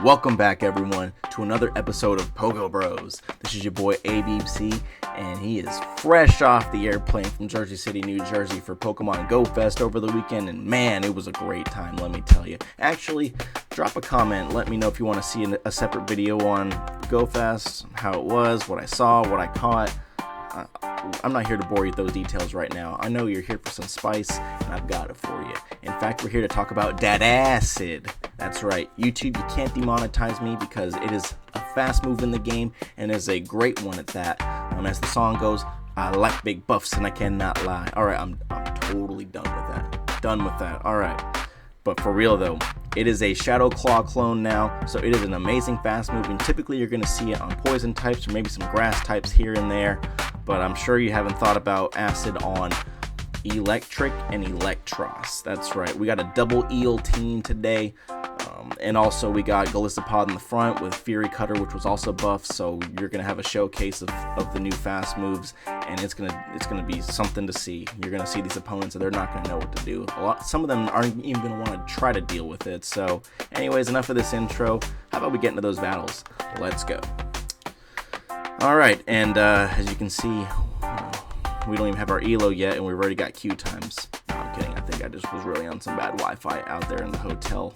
Welcome back, everyone, to another episode of Pogo Bros. This is your boy ABC, and he is fresh off the airplane from Jersey City, New Jersey for Pokemon Go Fest over the weekend, and man, it was a great time, let me tell you. Actually, drop a comment, let me know if you want to see a separate video on Go Fest, how it was, what I saw, what I caught. I'm not here to bore you with those details right now. I know you're here for some spice, and I've got it for you. In fact, we're here to talk about DAT acid. That's right, YouTube, you can't demonetize me because it is a fast move in the game, and is a great one at that. As the song goes, I like big buffs, and I cannot lie. Alright, I'm totally done with that. Alright. But for real though, it is a Shadow Claw clone now, so it is an amazing fast moving. Typically you're going to see it on poison types or maybe some grass types here and there, but I'm sure you haven't thought about acid on eelektrik and eelektross. That's right, we got a double eel team today. And also we got golisopod in the front with furycutter, which was also buffed, so you're gonna have a showcase of the new fast moves, and it's gonna be something to see. You're gonna see these opponents and they're not gonna know what to do. Some of them aren't even gonna want to try to deal with it. So anyways, enough of this intro. How about we get into those battles? Let's go. Alright, and as you can see, we don't even have our elo yet, and we've already got queue times. No, I'm kidding, I think I just was really on some bad Wi-Fi out there in the hotel.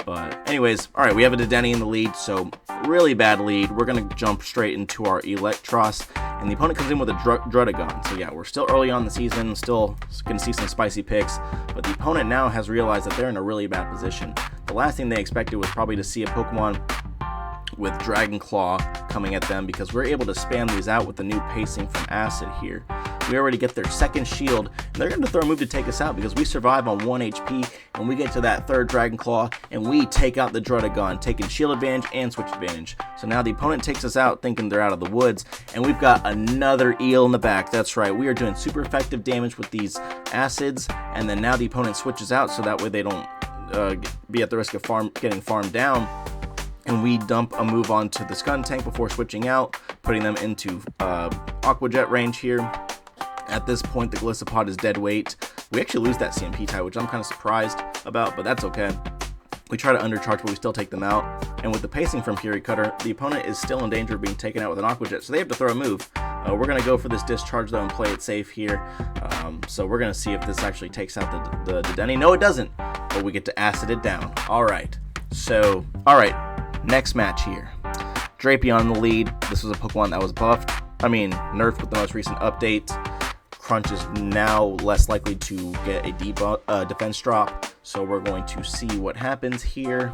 But anyways, alright, we have a Dedenne in the lead, so really bad lead. We're going to jump straight into our Eelektross, and the opponent comes in with a Druddigon. So yeah, we're still early on in the season, still going to see some spicy picks, but the opponent now has realized that they're in a really bad position. The last thing they expected was probably to see a Pokemon with Dragon Claw coming at them, because we're able to spam these out with the new pacing from Acid here. We already get their second shield, and they're going to throw a move to take us out because we survive on 1 HP, and we get to that third Dragon Claw, and we take out the Druddigon, taking shield advantage and switch advantage. So now the opponent takes us out thinking they're out of the woods, and we've got another eel in the back. That's right, we are doing super effective damage with these acids, and then now the opponent switches out so that way they don't be at the risk of getting farmed down. And we dump a move onto the Skuntank before switching out, putting them into Aqua Jet range here. At this point, the Golisopod is dead weight. We actually lose that CMP tie, which I'm kind of surprised about, but that's okay. We try to undercharge, but we still take them out. And with the pacing from furycutter, the opponent is still in danger of being taken out with an Aqua Jet, so they have to throw a move. We're going to go for this discharge, though, and play it safe here. So we're going to see if this actually takes out the Dedenne. No, it doesn't, but we get to acid it down. Alright, next match here. Drapion in the lead. This was a Pokemon that was nerfed with the most recent update. Crunch is now less likely to get a defense drop, so we're going to see what happens here.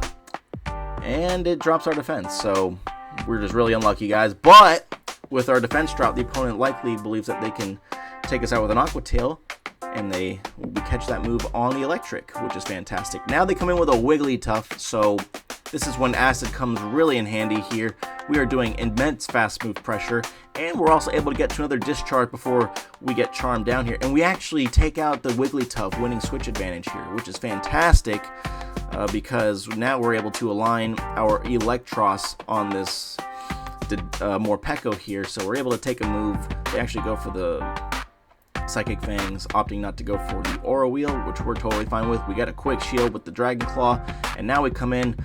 And it drops our defense, so we're just really unlucky, guys. But with our defense drop, the opponent likely believes that they can take us out with an Aqua Tail, and we catch that move on the Eelektrik, which is fantastic. Now they come in with a Wigglytuff, so this is when Acid comes really in handy here. We are doing immense fast move pressure, and we're also able to get to another discharge before we get charmed down here. And we actually take out the Wigglytuff, winning switch advantage here, which is fantastic because now we're able to align our Eelektross on this Morpeko here. So we're able to take a move. They actually go for the Psychic Fangs, opting not to go for the Aura Wheel, which we're totally fine with. We got a quick shield with the Dragon Claw, and now we come in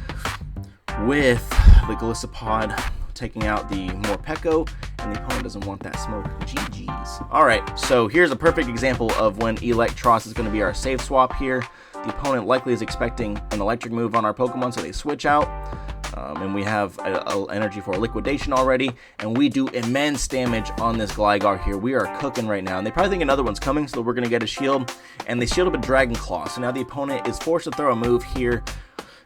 with the Golisopod taking out the Morpeko, and the opponent doesn't want that smoke. GG's. Alright, so here's a perfect example of when Eelektross is going to be our safe swap here. The opponent likely is expecting an electric move on our Pokemon, so they switch out. And we have energy for liquidation already, and we do immense damage on this Gligar here. We are cooking right now, and they probably think another one's coming, so we're going to get a shield, and they shield up a Dragon Claw. So now the opponent is forced to throw a move here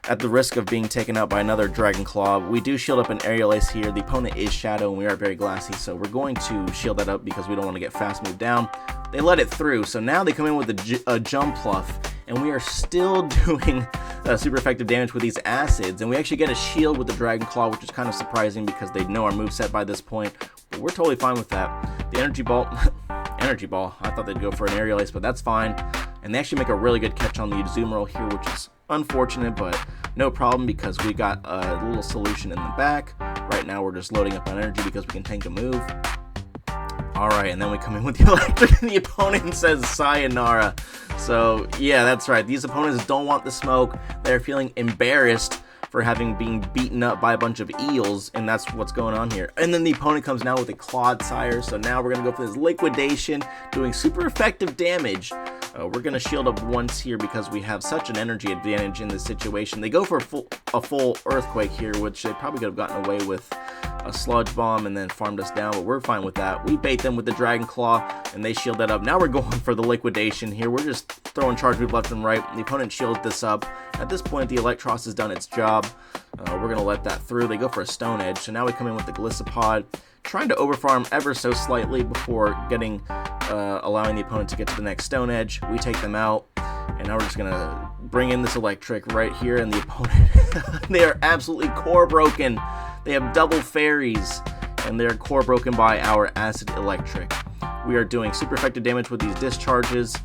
at the risk of being taken out by another Dragon Claw. We do shield up an Aerial Ace here. The opponent is Shadow, and we are very glassy, so we're going to shield that up because we don't want to get fast moved down. They let it through, so now they come in with a Jumpluff, and we are still doing super effective damage with these acids, and we actually get a shield with the Dragon Claw, which is kind of surprising because they know our moveset by this point, but we're totally fine with that. The Energy Ball, I thought they'd go for an Aerial Ace, but that's fine, and they actually make a really good catch on the Azumarill here, which is unfortunate, but no problem because we got a little solution in the back. Right now we're just loading up on energy because we can tank a move. Alright, and then we come in with the electric, and the opponent says sayonara. So, yeah, that's right. These opponents don't want the smoke. They're feeling embarrassed for having been beaten up by a bunch of eels, and that's what's going on here. And then the opponent comes now with a Clodsire, so now we're going to go for this liquidation, doing super effective damage. We're going to shield up once here because we have such an energy advantage in this situation. They go for a full earthquake here, which they probably could have gotten away with a sludge bomb and then farmed us down, but we're fine with that. We bait them with the Dragon Claw, and they shield that up. Now we're going for the liquidation here. We're just throwing charge move left and right. The opponent shields this up. At this point, the Eelektross has done its job. We're going to let that through. They go for a Stone Edge, so now we come in with the golisopod, trying to overfarm ever so slightly before getting allowing the opponent to get to the next Stone Edge. We take them out, and now we're just going to bring in this electric right here, and the opponent, they are absolutely core broken. They have double fairies, and they're core broken by our acid electric. We are doing super effective damage with these discharges,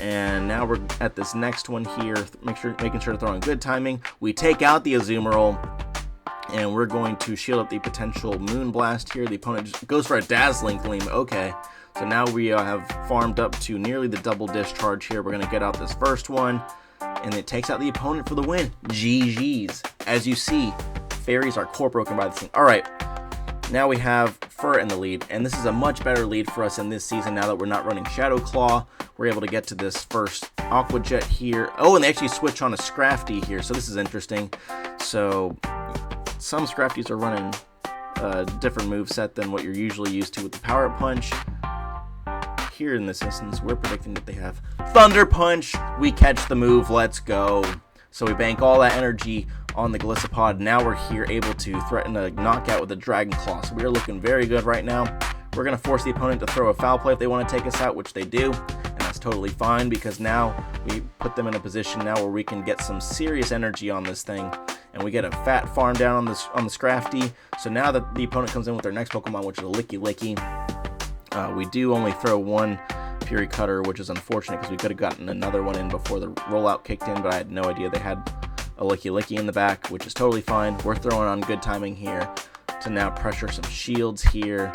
and now we're at this next one here, making sure to throw in good timing. We take out the Azumarill, and we're going to shield up the potential Moon Blast here. The opponent just goes for a Dazzling Gleam. Okay, so now we have farmed up to nearly the double discharge here. We're going to get out this first one, and it takes out the opponent for the win. GG's. As you see, fairies are core broken by this thing. Alright, now we have Fur in the lead, and this is a much better lead for us in this season now that we're not running Shadow Claw. We're able to get to this first Aqua Jet here. Oh, and they actually switch on a Scrafty here, so this is interesting. So some Scrafties are running a different moveset than what you're usually used to with the Power Punch. Here in this instance, we're predicting that they have Thunder Punch. We catch the move, let's go. So we bank all that energy on the golisopod. Now we're here able to threaten a knockout with a Dragon Claw. So we are looking very good right now. We're going to force the opponent to throw a foul play if they want to take us out, which they do. And that's totally fine because now we put them in a position now where we can get some serious energy on this thing. And we get a fat farm down on the Scrafty. So now that the opponent comes in with their next Pokemon, which is a Licky, we do only throw one Furycutter, which is unfortunate because we could have gotten another one in before the rollout kicked in, but I had no idea they had a Licky in the back, which is totally fine. We're throwing on good timing here to now pressure some shields here.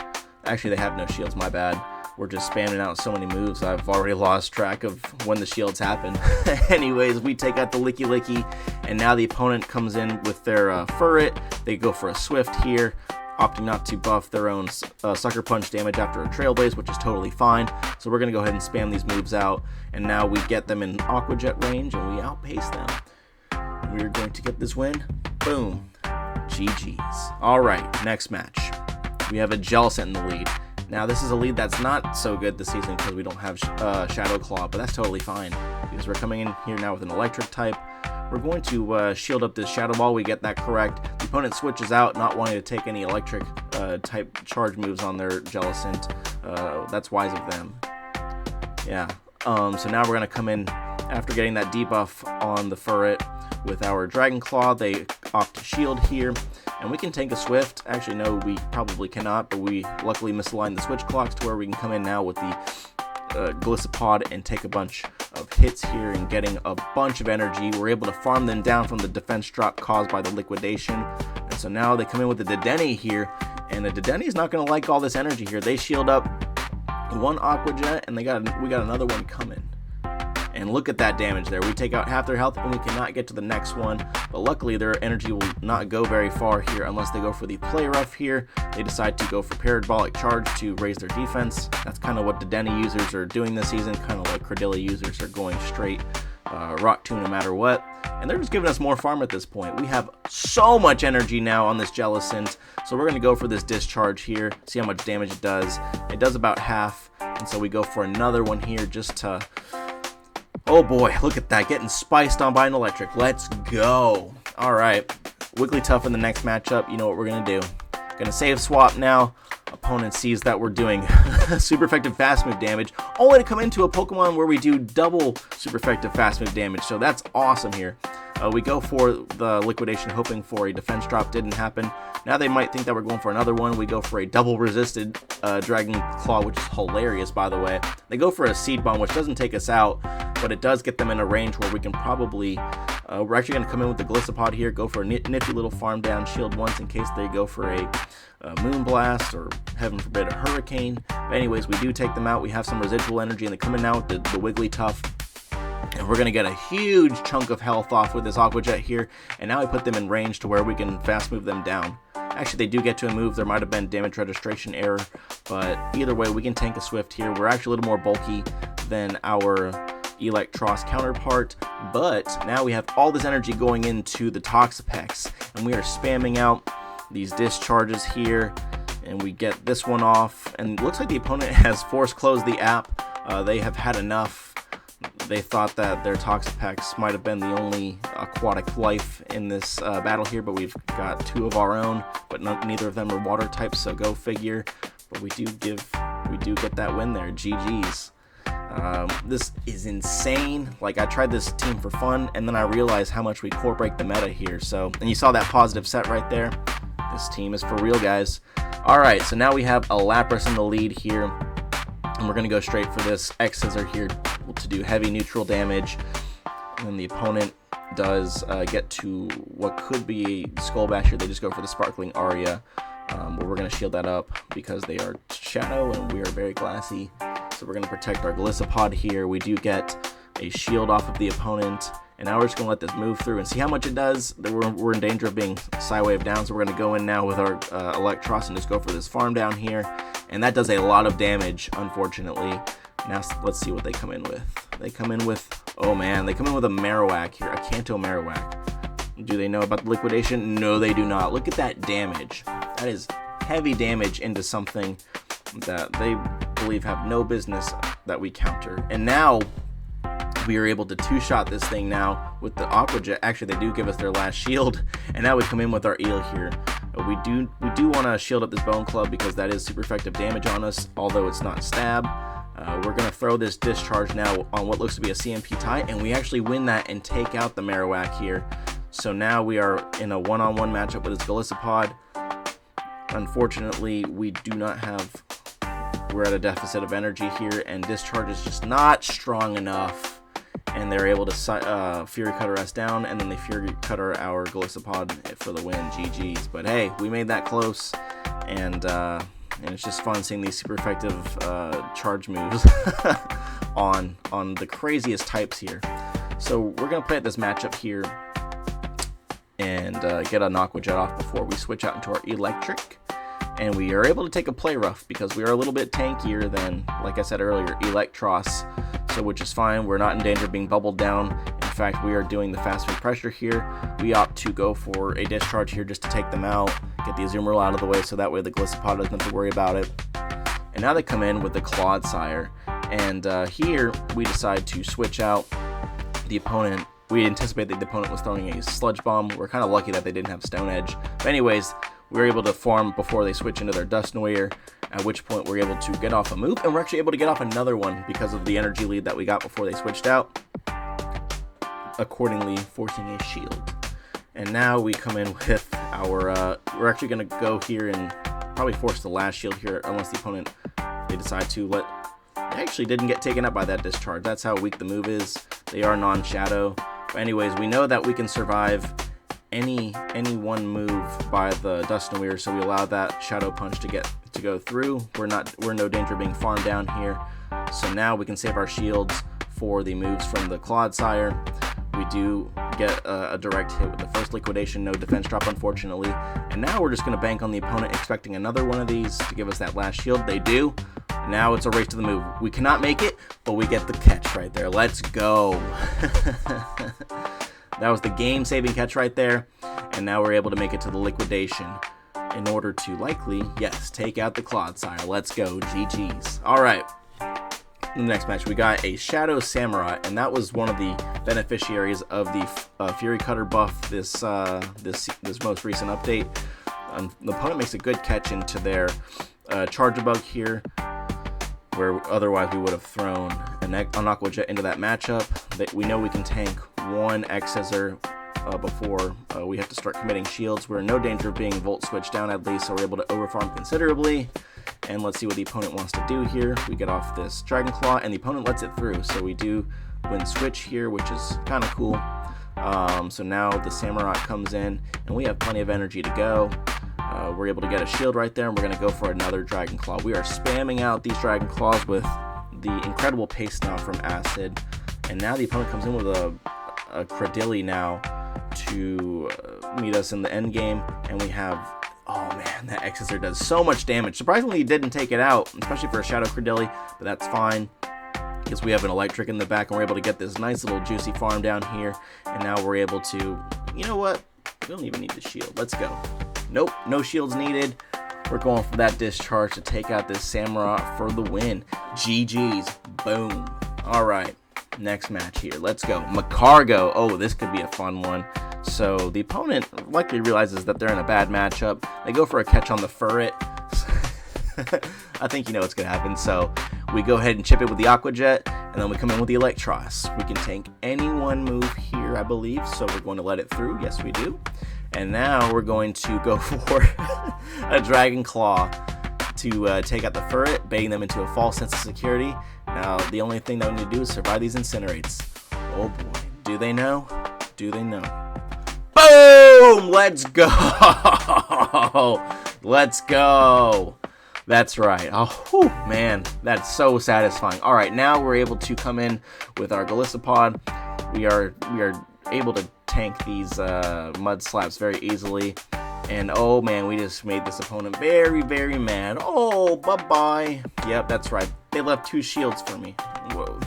Actually, they have no shields, my bad. We're just spamming out so many moves, I've already lost track of when the shields happen. Anyways, we take out the Licky, and now the opponent comes in with their Furret. They go for a Swift here, opting not to buff their own Sucker Punch damage after a Trailblaze, which is totally fine. So we're going to go ahead and spam these moves out, and now we get them in Aqua Jet range, and we outpace them. And we're going to get this win. Boom. GG's. Alright, next match. We have a Jellicent in the lead. Now, this is a lead that's not so good this season because we don't have Shadow Claw, but that's totally fine because we're coming in here now with an electric type. We're going to shield up this Shadow Ball. We get that correct. The opponent switches out, not wanting to take any electric type charge moves on their Jellicent. That's wise of them. Yeah. So now we're going to come in after getting that debuff on the Furret with our Dragon Claw. They opt to shield here, and we can take a Swift. Actually, no, we probably cannot, but we luckily misaligned the switch clocks to where we can come in now with the golisopod and take a bunch of hits here and getting a bunch of energy. We're able to farm them down from the defense drop caused by the liquidation, and so now they come in with the Dedenne here, and the Dedenne is not going to like all this energy here. They shield up one Aqua Jet, and we got another one coming. And look at that damage there. We take out half their health and we cannot get to the next one. But luckily their energy will not go very far here unless they go for the Play Rough here. They decide to go for Parabolic Charge to raise their defense. That's kind of what the Dedenne users are doing this season. Kind of like Cordilla users are going straight Rock Tomb no matter what. And they're just giving us more farm at this point. We have so much energy now on this Jellicent. So we're going to go for this Discharge here. See how much damage it does. It does about half. And so we go for another one here just to... Oh boy, look at that, getting spiced on by an electric. Let's go. Alright, Wigglytuff in the next matchup. You know what we're going to do. Going to save swap now. Opponent sees that we're doing super effective fast move damage, only to come into a Pokemon where we do double super effective fast move damage. So that's awesome here. We go for the liquidation, hoping for a defense drop. Didn't happen. Now they might think that we're going for another one. We go for a double resisted Dragon Claw, which is hilarious, by the way. They go for a Seed Bomb, which doesn't take us out, but it does get them in a range where we can probably... we're actually going to come in with the golisopod here, go for a nifty little farm down, shield once in case they go for a Moon Blast or, heaven forbid, a Hurricane. But anyways, we do take them out. We have some residual energy, and they come in now with the Wigglytuff. And we're going to get a huge chunk of health off with this Aqua Jet here. And now we put them in range to where we can fast move them down. Actually, they do get to a move. There might have been damage registration error. But either way, we can tank a Swift here. We're actually a little more bulky than our Eelektross counterpart. But now we have all this energy going into the Toxapex. And we are spamming out these discharges here. And we get this one off. And it looks like the opponent has force closed the app. They have had enough. They thought that their Toxapex might have been the only aquatic life in this battle here, but we've got two of our own, but neither of them are water types, so go figure. But we do get that win there. GG's. This is insane. Like, I tried this team for fun, and then I realized how much we core break the meta here. So, and you saw that positive set right there. This team is for real, guys. All right, so now we have a Lapras in the lead here, and we're gonna go straight for this X-Scissor here to do heavy neutral damage. And then the opponent does get to what could be Skull Basher. They just go for the Sparkling Aria, but we're going to shield that up because they are Shadow and we are very glassy. So we're going to protect our Golisopod here. We do get a shield off of the opponent, and now we're just going to let this move through and see how much it does. We're in danger of being Psywave down, so we're going to go in now with our Eelektross and just go for this farm down here. And that does a lot of damage, unfortunately. Now let's see what they come in with. They come in with, oh man, they come in with a Marowak here, a Kanto Marowak. Do they know about the liquidation? No, they do not. Look at that damage. That is heavy damage into something that they believe have no business that we counter. And now we are able to two-shot this thing now with the Aqua Jet. Actually, they do give us their last shield, and now we come in with our Eel here. We do want to shield up this Bone Club because that is super effective damage on us, although it's not stab. We're going to throw this discharge now on what looks to be a CMP tie, and we actually win that and take out the Marowak here. So now we are in a one-on-one matchup with this Golisopod. Unfortunately, we do not have, we're at a deficit of energy here, and discharge is just not strong enough. And they're able to Fury Cutter us down, and then they Fury Cutter our Golisopod for the win. GG's. But hey, we made that close, and it's just fun seeing these super effective charge moves on the craziest types here. So we're gonna play at this matchup here and get an Aqua Jet off before we switch out into our Eelektrik. And we are able to take a play rough because we are a little bit tankier than, like I said earlier, Eelektross. So which is fine. We're not in danger of being bubbled down. In fact, we are doing the fast move pressure here. We opt to go for a discharge here just to take them out, get the Azumarill out of the way so that way the Golisopod doesn't have to worry about it. And now they come in with the Clodsire. And here we decide to switch out the opponent. We anticipate that the opponent was throwing a Sludge Bomb. We're kind of lucky that they didn't have Stone Edge. But anyways, we were able to farm before they switch into their Dusknoir, at which point we're able to get off a move, and we're actually able to get off another one because of the energy lead that we got before they switched out, accordingly forcing a shield. And now we come in with our, we're actually going to go here and probably force the last shield here, unless the opponent, they decide to let, they actually didn't get taken up by that discharge. That's how weak the move is. They are non-shadow. But anyways, we know that we can survive any one move by the Dusknoir, so we allow that Shadow Punch to go through. We're in no danger of being farmed down here. So now we can save our shields for the moves from the Clodsire. We do get a direct hit with the first liquidation, no defense drop unfortunately. And now we're just going to bank on the opponent, expecting another one of these to give us that last shield. They do. Now it's a race to the move. We cannot make it, but we get the catch right there. Let's go. That was the game-saving catch right there, and now we're able to make it to the liquidation in order to likely, yes, take out the Clodsire. Let's go, GG's. All right, in the next match, we got a Shadow Samurai, and that was one of the beneficiaries of the Fury Cutter buff this most recent update. The opponent makes a good catch into their Charge-a-Bug here, where otherwise we would have thrown an Aqua Jet into that matchup. We know we can tank one X-Scissor before we have to start committing shields. We're in no danger of being Volt Switched down at least, so we're able to overfarm considerably. And let's see what the opponent wants to do here. We get off this Dragon Claw, and the opponent lets it through. So we do win Switch here, which is kind of cool. So now the Samurai comes in, and we have plenty of energy to go. We're able to get a shield right there, and we're going to go for another Dragon Claw. We are spamming out these Dragon Claws with the incredible pace now from Acid. And now the opponent comes in with a Credilli now to meet us in the end game, and we have, oh man, that Exeter does so much damage. Surprisingly, he didn't take it out, especially for a Shadow Credilli, but that's fine because we have an electric in the back, and we're able to get this nice little juicy farm down here. And now we're able to, you know what, we don't even need the shield. Let's go. Nope, no shields needed. We're going for that discharge to take out this Samurott for the win. GG's. Boom. All right, next match here. Let's go. Macargo. Oh, this could be a fun one. So the opponent likely realizes that they're in a bad matchup. They go for a catch on the Furret. I think you know what's going to happen. So we go ahead and chip it with the Aqua Jet, and then we come in with the Eelektross. We can tank any one move here, I believe. So we're going to let it through. Yes, we do. And now we're going to go for a Dragon Claw to take out the Furret, baiting them into a false sense of security. Now, the only thing that we need to do is survive these Incinerates. Oh boy. Do they know? Do they know? Boom! Let's go! Let's go! That's right. Oh, whew, man. That's so satisfying. All right, now we're able to come in with our golisopod. We are able to tank these mud slaps very easily. And oh man, we just made this opponent very, very mad. Oh, bye-bye. Yep, that's right. They left 2 shields for me. Whoa.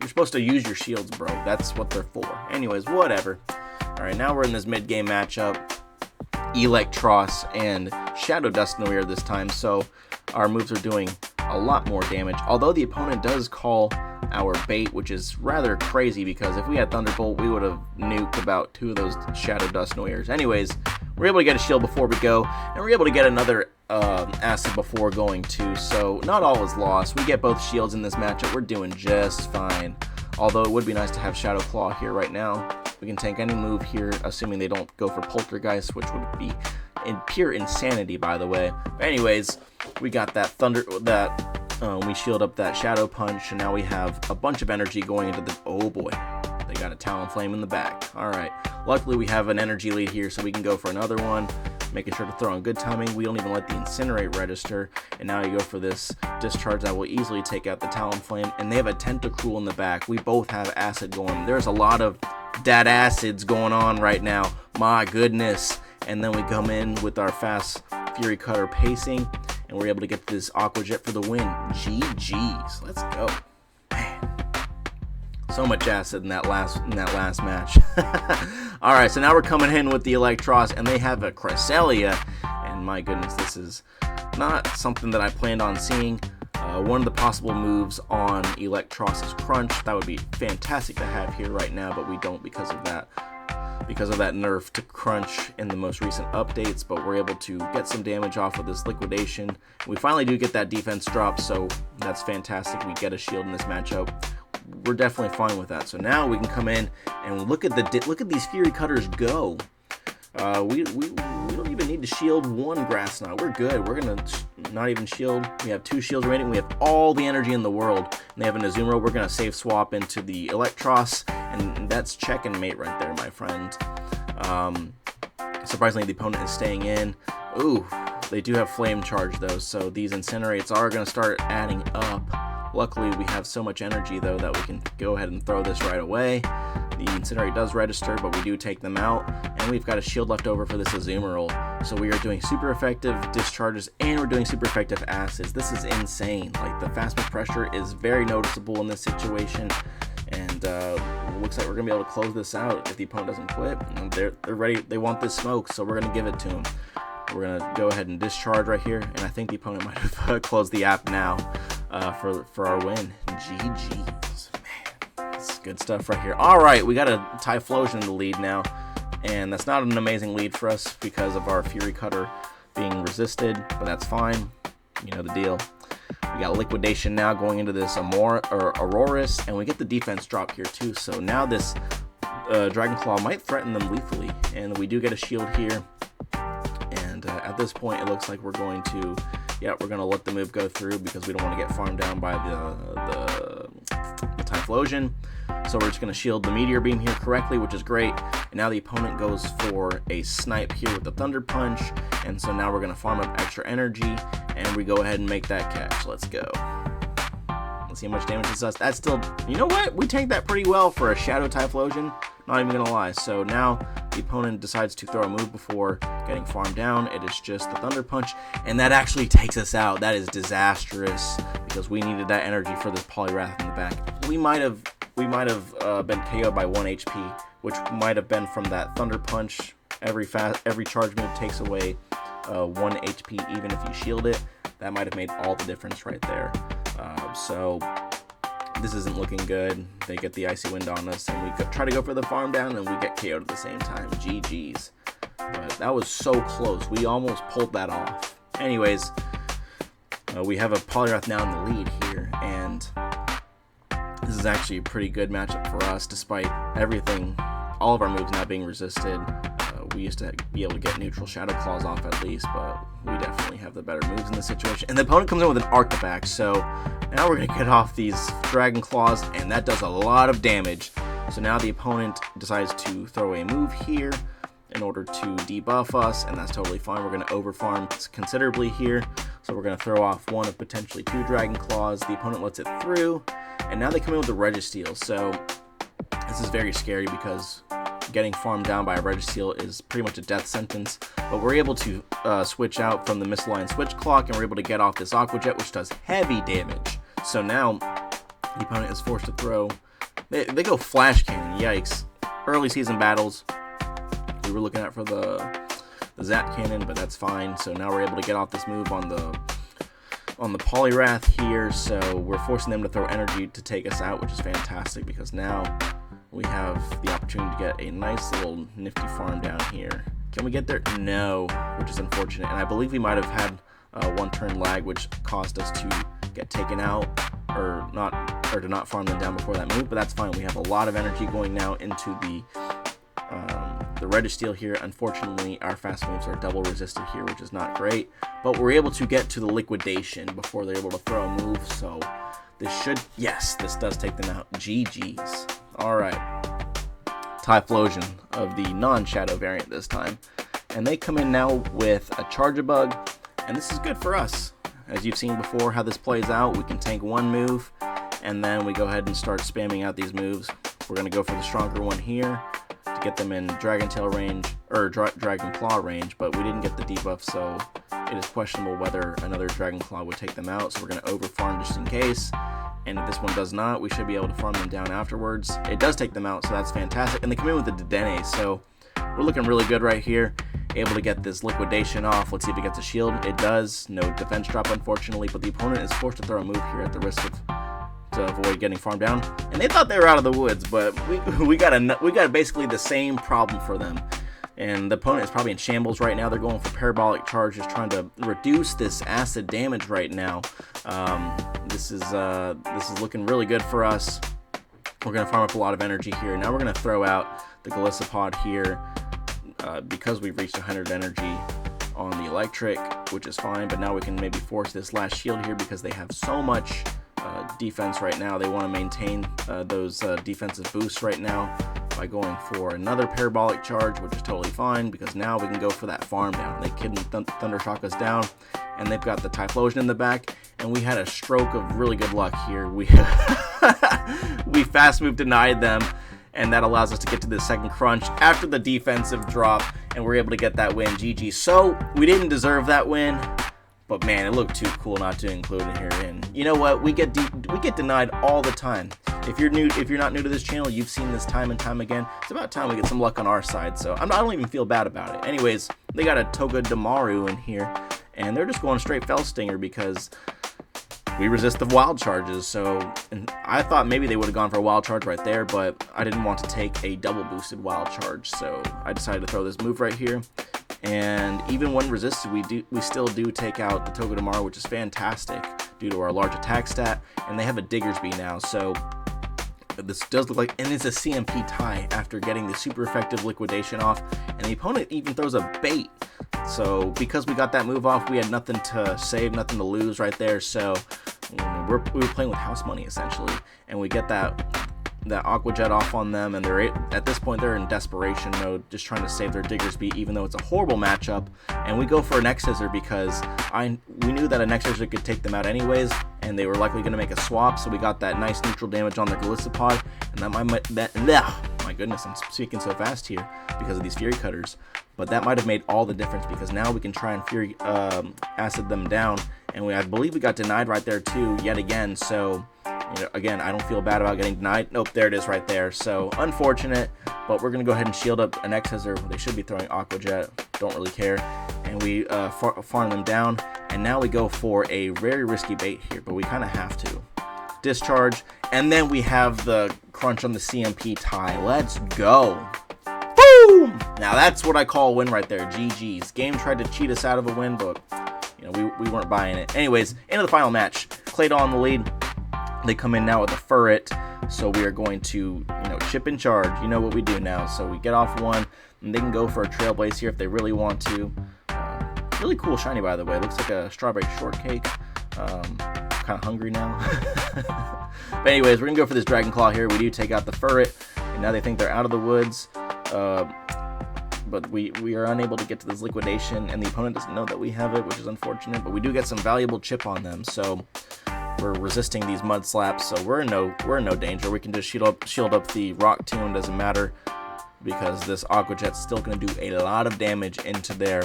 You're supposed to use your shields, bro. That's what they're for. Anyways, whatever. Alright, now we're in this mid-game matchup. Eelektross and Shadow Dusknoir this time, so our moves are doing a lot more damage. Although the opponent does call our bait, which is rather crazy because if we had Thunderbolt, we would have nuked about 2 of those Shadow Dusknoirs. Anyways, we're able to get a shield before we go, and we're able to get another acid before going too, so not all is lost. We get both shields in this matchup. We're doing just fine. Although it would be nice to have Shadow Claw here right now. We can tank any move here, assuming they don't go for Poltergeist, which would be in pure insanity, by the way. But anyways, we got that we shield up that Shadow Punch, and now we have a bunch of energy going into the, oh boy, they got a Talonflame in the back. Alright, luckily we have an energy lead here, so we can go for another one, making sure to throw on good timing. We don't even let the Incinerate register, and now you go for this discharge that will easily take out the Talonflame, and they have a Tentacruel in the back. We both have acid going. There's a lot of DAT acids going on right now, my goodness. And then we come in with our fast furycutter pacing, and we're able to get this Aqua Jet for the win. GG's. Let's go. Man. So much acid in that last match. Alright, so now we're coming in with the Eelektross, and they have a Cresselia, and my goodness, this is not something that I planned on seeing. One of the possible moves on Eelektross is Crunch. That would be fantastic to have here right now, but we don't because of that nerf to Crunch in the most recent updates. But we're able to get some damage off of this liquidation. We finally do get that defense drop, so that's fantastic. We get a shield in this matchup. We're definitely fine with that. So now we can come in and look at these Fury Cutters go. We don't even need to shield 1 Grass Knot. We're good. We're gonna not even shield. We have 2 shields remaining. We have all the energy in the world. And they have an Azumarill. We're gonna save swap into the Eelektross, and that's check and mate right there, my friend. Surprisingly, the opponent is staying in. Ooh, they do have Flame Charge though, so these Incinerates are gonna start adding up. Luckily, we have so much energy though that we can go ahead and throw this right away. The Incinerate does register, but we do take them out, and we've got a shield left over for this Azumarill. So we are doing super effective discharges, and we're doing super effective acids. This is insane. Like, the fast move pressure is very noticeable in this situation, and looks like we're gonna be able to close this out if the opponent doesn't quit. And they're ready. They want this smoke, so we're gonna give it to them. We're gonna go ahead and discharge right here, and I think the opponent might have closed the app now for our win. GG's. That's good stuff right here. All right, we got a Typhlosion in the lead now, and that's not an amazing lead for us because of our Fury Cutter being resisted, but that's fine. You know the deal. We got Liquidation now going into this Aurorus, and we get the defense drop here too. So now this Dragon Claw might threaten them lethally, and we do get a shield here. And at this point, it looks like we're going to let the move go through because we don't want to get farmed down by the Typhlosion. So we're just going to shield the Meteor Beam here correctly, which is great. And now the opponent goes for a snipe here with the Thunder Punch. And so now we're going to farm up extra energy, and we go ahead and make that catch. Let's go. Let's see how much damage this does. That's still, you know what? We tanked that pretty well for a Shadow Typhlosion. Not even gonna lie. So now the opponent decides to throw a move before getting farmed down. It is just the Thunder Punch, and that actually takes us out. That is disastrous because we needed that energy for this Poliwrath in the back. We might have been KO'd by 1 HP, which might have been from that Thunder Punch. Every charge move takes away 1 HP, even if you shield it. That might have made all the difference right there. So this isn't looking good. They get the Icy Wind on us, and we try to go for the farm down, and we get KO'd at the same time. GG's. But that was so close. We almost pulled that off. Anyways, we have a Poliwrath now in the lead here, and this is actually a pretty good matchup for us, despite everything, all of our moves not being resisted. We used to be able to get neutral Shadow Claws off at least, but we definitely have the better moves in this situation. And the opponent comes in with an Arctibax, so now we're going to get off these Dragon Claws, and that does a lot of damage. So now the opponent decides to throw a move here in order to debuff us, and that's totally fine. We're going to overfarm considerably here, so we're going to throw off one of potentially 2 Dragon Claws. The opponent lets it through, and now they come in with the Registeel. So this is very scary because getting farmed down by a Registeel is pretty much a death sentence, but we're able to switch out from the Misaligned Switch Clock, and we're able to get off this Aqua Jet, which does heavy damage. So now the opponent is forced to throw, they go Flash Cannon. Yikes. Early season battles, we were looking at for the Zap Cannon, but that's fine. So now we're able to get off this move on the Poliwrath here, so we're forcing them to throw energy to take us out, which is fantastic because now we have the opportunity to get a nice little nifty farm down here. Can we get there? No, which is unfortunate. And I believe we might have had 1 turn lag, which caused us to get taken out or to not farm them down before that move. But that's fine. We have a lot of energy going now into the Registeel here. Unfortunately, our fast moves are double resisted here, which is not great. But we're able to get to the liquidation before they're able to throw a move. So this should, yes, this does take them out. GG's. Alright, Typhlosion of the non-Shadow variant this time. And they come in now with a Charjabug, and this is good for us. As you've seen before how this plays out, we can tank 1 move, and then we go ahead and start spamming out these moves. We're going to go for the stronger one here to get them in Dragon Tail range, or Dragon Claw range, but we didn't get the debuff, so it is questionable whether another Dragon Claw would take them out, so we're going to overfarm just in case. And if this one does not, we should be able to farm them down afterwards. It does take them out, so that's fantastic. And they come in with the Dedenne, so we're looking really good right here. Able to get this liquidation off. Let's see if it gets a shield. It does. No defense drop, unfortunately, but the opponent is forced to throw a move here at the risk of to avoid getting farmed down. And they thought they were out of the woods, but we got basically the same problem for them. And the opponent is probably in shambles right now. They're going for parabolic charges, trying to reduce this acid damage right now. This is looking really good for us. We're going to farm up a lot of energy here. Now we're going to throw out the golisopod here because we've reached 100 energy on the electric, which is fine. But now we can maybe force this last shield here because they have so much defense right now. They want to maintain those defensive boosts right now by going for another parabolic charge, which is totally fine because now we can go for that farm down. They couldn't Thunder Shock us down, and they've got the Typhlosion in the back, and we had a stroke of really good luck here. We fast move denied them, and that allows us to get to the second crunch after the defensive drop, and we're able to get that win. GG. So we didn't deserve that win, but man, it looked too cool not to include it here. And you know what? We get denied all the time. If you're not new to this channel, you've seen this time and time again. It's about time we get some luck on our side. So I don't even feel bad about it. Anyways, they got a Togedemaru in here, and they're just going straight Fellstinger because we resist the wild charges. So, and I thought maybe they would have gone for a wild charge right there, but I didn't want to take a double boosted wild charge, so I decided to throw this move right here. And even when resisted, we still do take out the Togedemaru, which is fantastic due to our large attack stat. And they have a Diggersby now, so this does look like, and it's a CMP tie after getting the super effective liquidation off. And the opponent even throws a bait. So because we got that move off, we had nothing to save, nothing to lose right there. So we were playing with house money essentially, and we get that Aqua Jet off on them, and at this point they're in desperation mode, just trying to save their Diggersby, even though it's a horrible matchup. And we go for an X-Scissor because we knew that an X-Scissor could take them out anyways, and they were likely going to make a swap, so we got that nice neutral damage on the golisopod, and my goodness, I'm speaking so fast here because of these fury cutters, but that might have made all the difference, because now we can try and fury acid them down, and I believe we got denied right there too, yet again. So again, I don't feel bad about getting denied. Nope, there it is right there. So unfortunate, but we're gonna go ahead and shield up an X-Scissor. They should be throwing Aqua Jet, don't really care, and we farm them down. And now we go for a very risky bait here, but we kind of have to discharge, and then we have the crunch on the CMP tie. Let's go. Boom! Now that's what I call a win right there. GG's. Game tried to cheat us out of a win, but we weren't buying it. Anyways, into the final match. Claydol on the lead. They come in now with a Furret, so we are going to chip and charge. You know what we do now. So we get off one, and they can go for a Trailblaze here if they really want to. Really cool shiny, by the way. Looks like a strawberry shortcake. Kind of hungry now. But anyways, we're gonna go for this Dragon Claw here. We do take out the Furret, and now they think they're out of the woods. But we are unable to get to this liquidation, and the opponent doesn't know that we have it, which is unfortunate. But we do get some valuable chip on them, so we're resisting these mud slaps. So we're in no danger. We can just shield up the Rock Tomb. Doesn't matter, because this Aqua Jet's still gonna do a lot of damage into their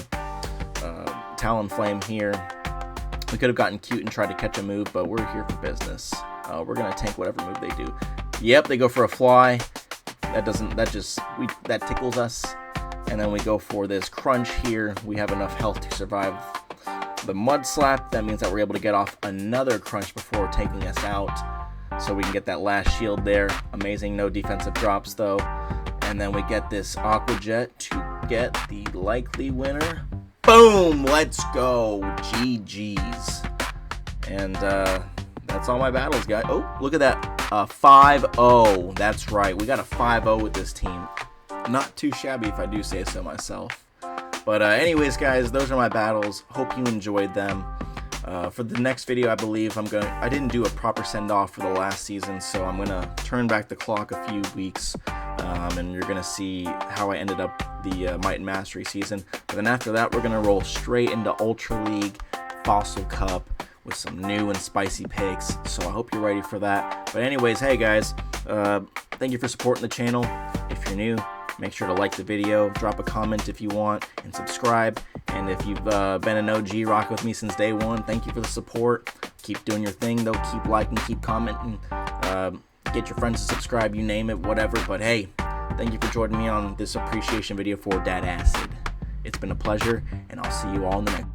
Talonflame here. We could have gotten cute and tried to catch a move, but we're here for business. We're gonna tank whatever move they do. Yep, they go for a fly. That tickles us. And then we go for this crunch here. We have enough health to survive the mud slap. That means that we're able to get off another crunch before taking us out, so we can get that last shield there. Amazing, no defensive drops though. And then we get this Aqua Jet to get the likely winner. Boom! Let's go. GG's. And that's all my battles, guys. Oh, look at that. 5-0. That's right. We got a 5-0 with this team. Not too shabby, if I do say so myself. But anyways, guys, those are my battles. Hope you enjoyed them. For the next video, I believe I didn't do a proper send-off for the last season, so I'm gonna turn back the clock a few weeks, and you're gonna see how I ended up the Might and Mastery season. But then after that, we're gonna roll straight into Ultra League, Fossil Cup, with some new and spicy picks. So I hope you're ready for that. But anyways, hey guys, thank you for supporting the channel. If you're new, make sure to like the video, drop a comment if you want, and subscribe. And if you've been an OG rock with me since day one, thank you for the support. Keep doing your thing though, keep liking, keep commenting, get your friends to subscribe, you name it, whatever. But hey, thank you for joining me on this appreciation video for DAT Acid. It's been a pleasure, and I'll see you all in the next